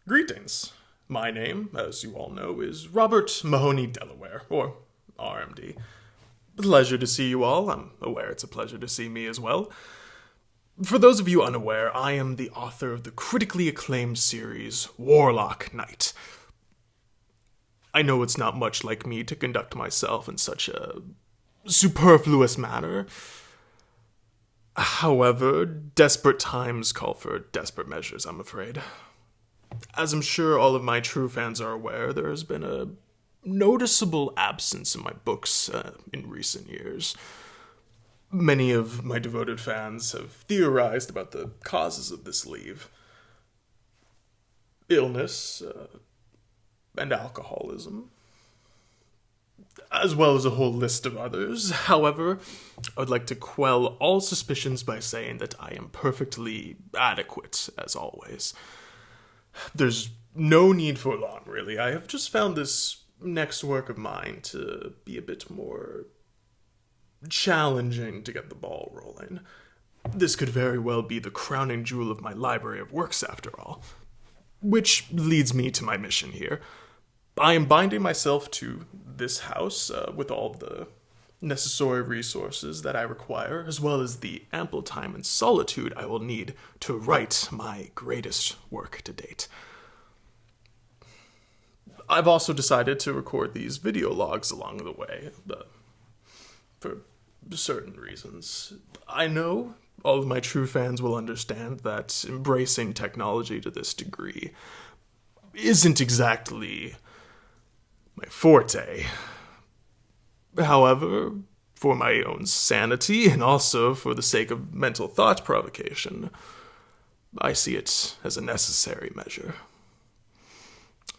Greetings. My name, as you all know, is Robert Mahoney Delaware, or RMD. Pleasure to see you all. I'm aware it's a pleasure to see me as well. For those of you unaware, I am the author of the critically acclaimed series Warlock Knight. I know it's not much like me to conduct myself in such a superfluous manner. However, desperate times call for desperate measures, I'm afraid. As I'm sure all of my true fans are aware, there has been a noticeable absence in my books in recent years. Many of my devoted fans have theorized about the causes of this leave. Illness and alcoholism, as well as a whole list of others. However, I would like to quell all suspicions by saying that I am perfectly adequate, as always. There's no need for alarm, really. I have just found this next work of mine to be a bit more challenging to get the ball rolling. This could very well be the crowning jewel of my library of works, after all. Which leads me to my mission here. I am binding myself to this house with all the necessary resources that I require, as well as the ample time and solitude I will need to write my greatest work to date. I've also decided to record these video logs along the way, for certain reasons. I know all of my true fans will understand that embracing technology to this degree isn't exactly my forte. However, for my own sanity and also for the sake of mental thought provocation, I see it as a necessary measure.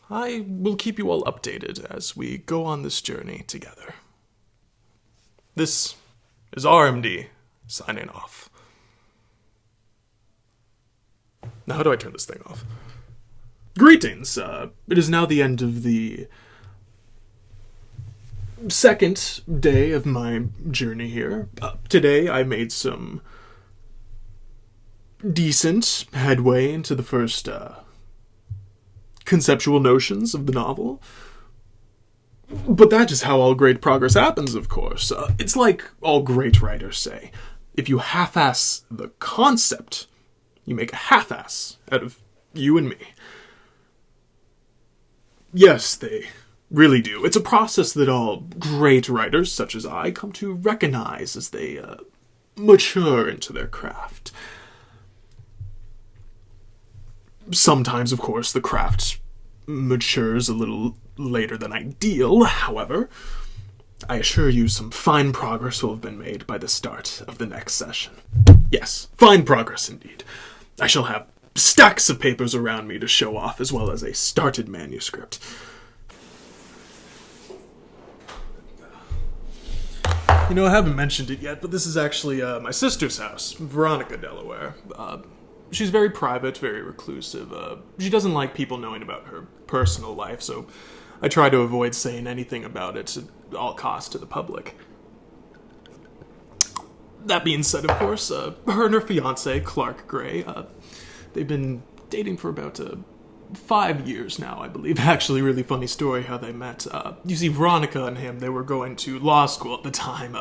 I will keep you all updated as we go on this journey together. This is RMD signing off. Now, how do I turn this thing off? Greetings. It is now the end of the second day of my journey here. Today I made some decent headway into the first conceptual notions of the novel. But that is how all great progress happens, of course. It's like all great writers say. If you half-ass the concept, you make a half-ass out of you and me. Yes, they really do. It's a process that all great writers, such as I, come to recognize as they mature into their craft. Sometimes, of course, the craft matures a little later than ideal. However, I assure you some fine progress will have been made by the start of the next session. Yes, fine progress indeed. I shall have stacks of papers around me to show off, as well as a started manuscript. You know, I haven't mentioned it yet, but this is actually my sister's house, Veronica Delaware. She's very private, very reclusive. She doesn't like people knowing about her personal life, so I try to avoid saying anything about it at all costs to the public. That being said, of course, her and her fiancé, Clark Gray, they've been dating for about 5 years now, I believe. Actually, really funny story how they met. You see, Veronica and him, they were going to law school at the time.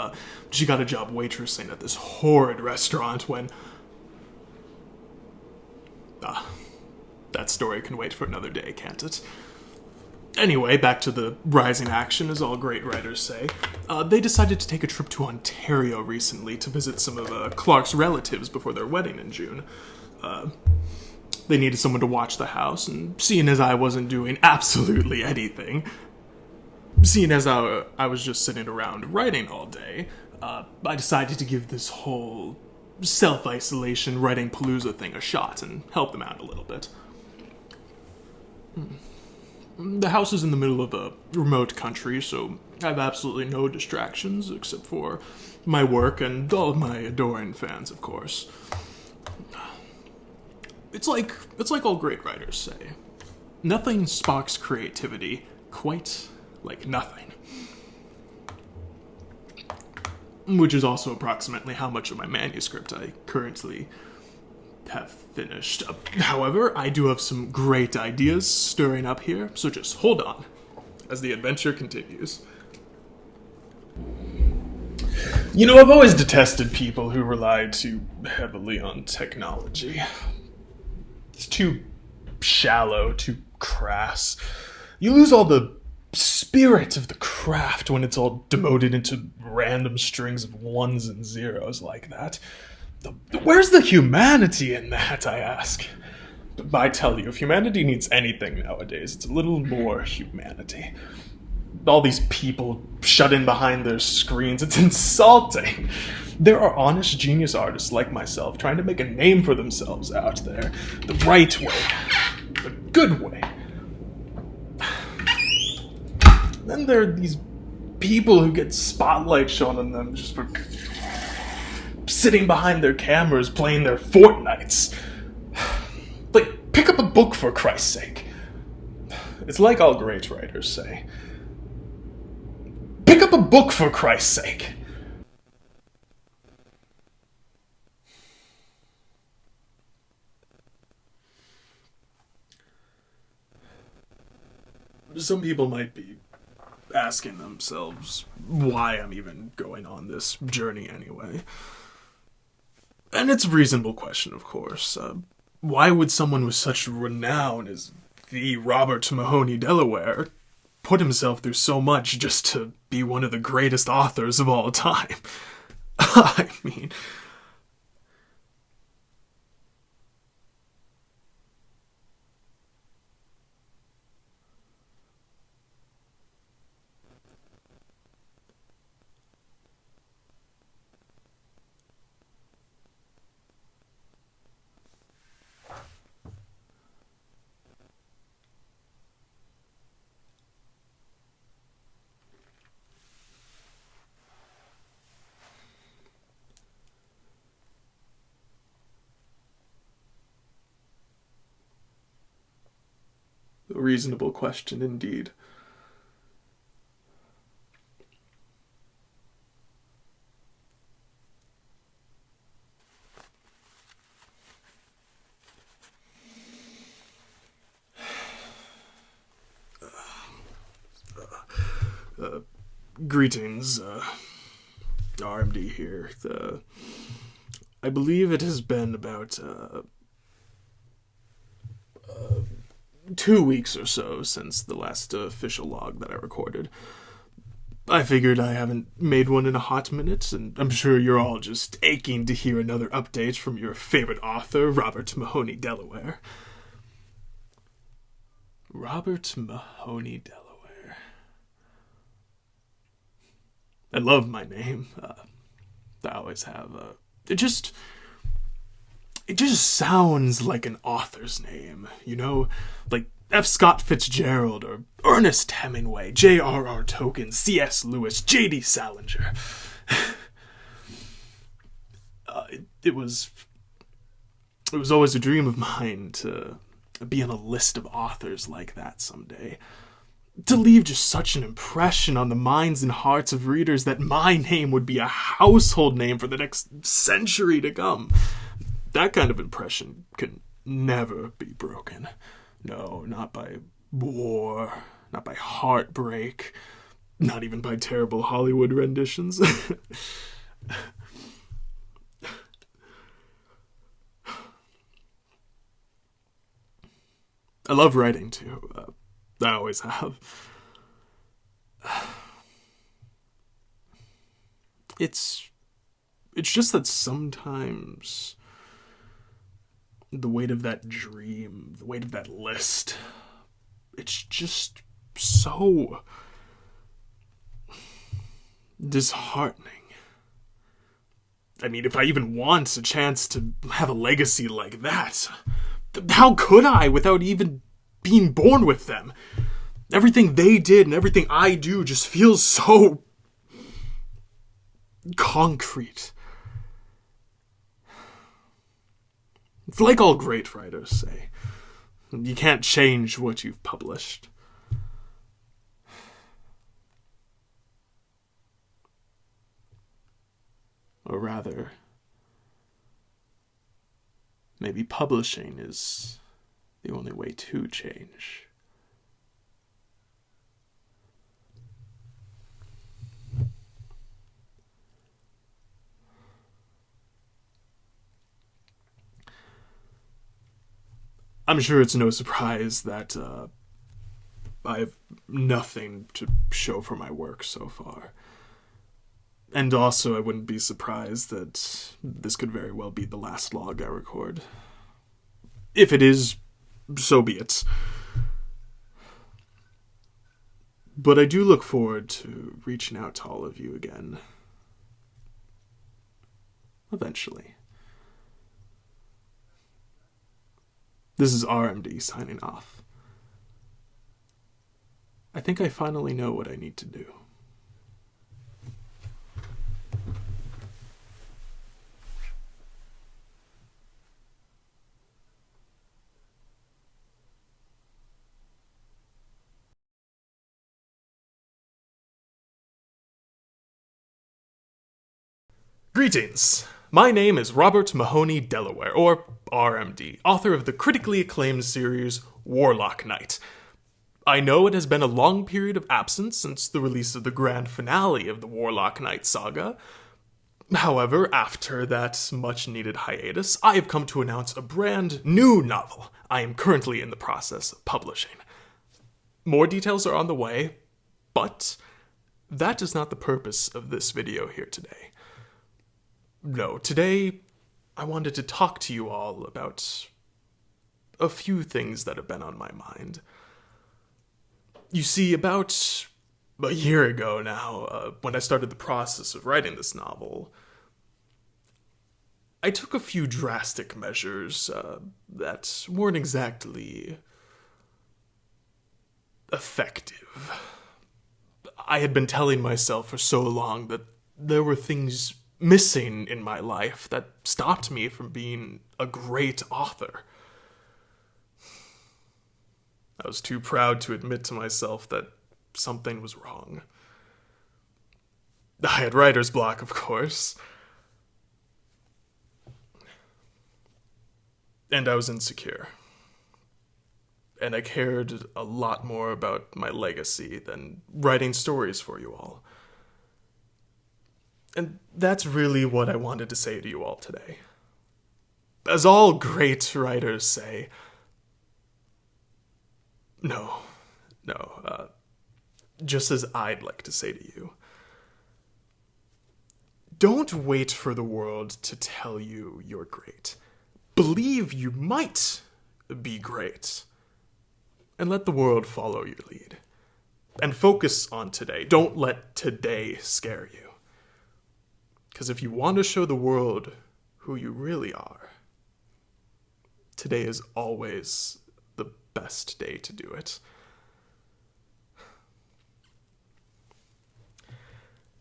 She got a job waitressing at this horrid restaurant when... that story can wait for another day, can't it? Anyway, back to the rising action, as all great writers say. They decided to take a trip to Ontario recently to visit some of Clark's relatives before their wedding in June. They needed someone to watch the house, and seeing as I wasn't doing absolutely anything, seeing as I was just sitting around writing all day, I decided to give this whole self-isolation writing palooza thing a shot and help them out a little bit. The house is in the middle of a remote country, so I have absolutely no distractions except for my work and all of my adoring fans, of course. It's like all great writers say. Nothing sparks creativity quite like nothing. Which is also approximately how much of my manuscript I currently have finished. However, I do have some great ideas stirring up here, so just hold on as the adventure continues. You know, I've always detested people who rely too heavily on technology. It's too shallow, too crass. You lose all the spirit of the craft when it's all demoted into random strings of ones and zeros like that. Where's the humanity in that, I ask? But I tell you, if humanity needs anything nowadays, it's a little more humanity. All these people shut in behind their screens, it's insulting. There are honest genius artists like myself trying to make a name for themselves out there. The right way. The good way. Then there are these people who get spotlight shone on them just for sitting behind their cameras playing their Fortnites. Like, pick up a book for Christ's sake. It's like all great writers say. Pick up a book for Christ's sake. Some people might be asking themselves why I'm even going on this journey anyway. And it's a reasonable question, of course. Why would someone with such renown as the Robert Mahoney Delaware put himself through so much just to be one of the greatest authors of all time? I mean, a reasonable question indeed. Greetings, RMD here. I believe it has been about 2 weeks or so since the last official log that I recorded. I figured I haven't made one in a hot minute, and I'm sure you're all just aching to hear another update from your favorite author, Robert Mahoney Delaware. Robert Mahoney Delaware. I love my name. I always have. It just sounds like an author's name, you know? Like F. Scott Fitzgerald or Ernest Hemingway, J.R.R. Tolkien, C.S. Lewis, J.D. Salinger. It was always a dream of mine to be on a list of authors like that someday. To leave just such an impression on the minds and hearts of readers that my name would be a household name for the next century to come. That kind of impression can never be broken. No, not by war, not by heartbreak, not even by terrible Hollywood renditions. I love writing too. I always have. It's just that sometimes the weight of that dream, the weight of that list, it's just so disheartening. I mean, if I even want a chance to have a legacy like that, how could I without even being born with them? Everything they did and everything I do just feels so concrete. It's like all great writers say. You can't change what you've published. Or rather, maybe publishing is the only way to change. I'm sure it's no surprise that I have nothing to show for my work so far. And also, I wouldn't be surprised that this could very well be the last log I record. If it is, so be it. But I do look forward to reaching out to all of you again. Eventually. This is RMD signing off. I think I finally know what I need to do. Greetings! My name is Robert Mahoney Delaware, or RMD, author of the critically acclaimed series Warlock Knight. I know it has been a long period of absence since the release of the grand finale of the Warlock Knight saga. However, after that much-needed hiatus, I have come to announce a brand new novel I am currently in the process of publishing. More details are on the way, but that is not the purpose of this video here today. No, today I wanted to talk to you all about a few things that have been on my mind. You see, about a year ago now, when I started the process of writing this novel, I took a few drastic measures that weren't exactly effective. I had been telling myself for so long that there were things missing in my life that stopped me from being a great author. I was too proud to admit to myself that something was wrong. I had writer's block, of course. And I was insecure. And I cared a lot more about my legacy than writing stories for you all. And that's really what I wanted to say to you all today. As all great writers say, just as I'd like to say to you, don't wait for the world to tell you you're great. Believe you might be great. And let the world follow your lead. And focus on today. Don't let today scare you. Because if you want to show the world who you really are, today is always the best day to do it.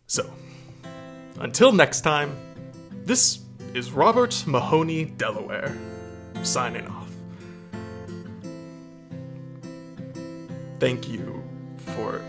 So, until next time, this is Robert Mahoney Delaware, signing off. Thank you for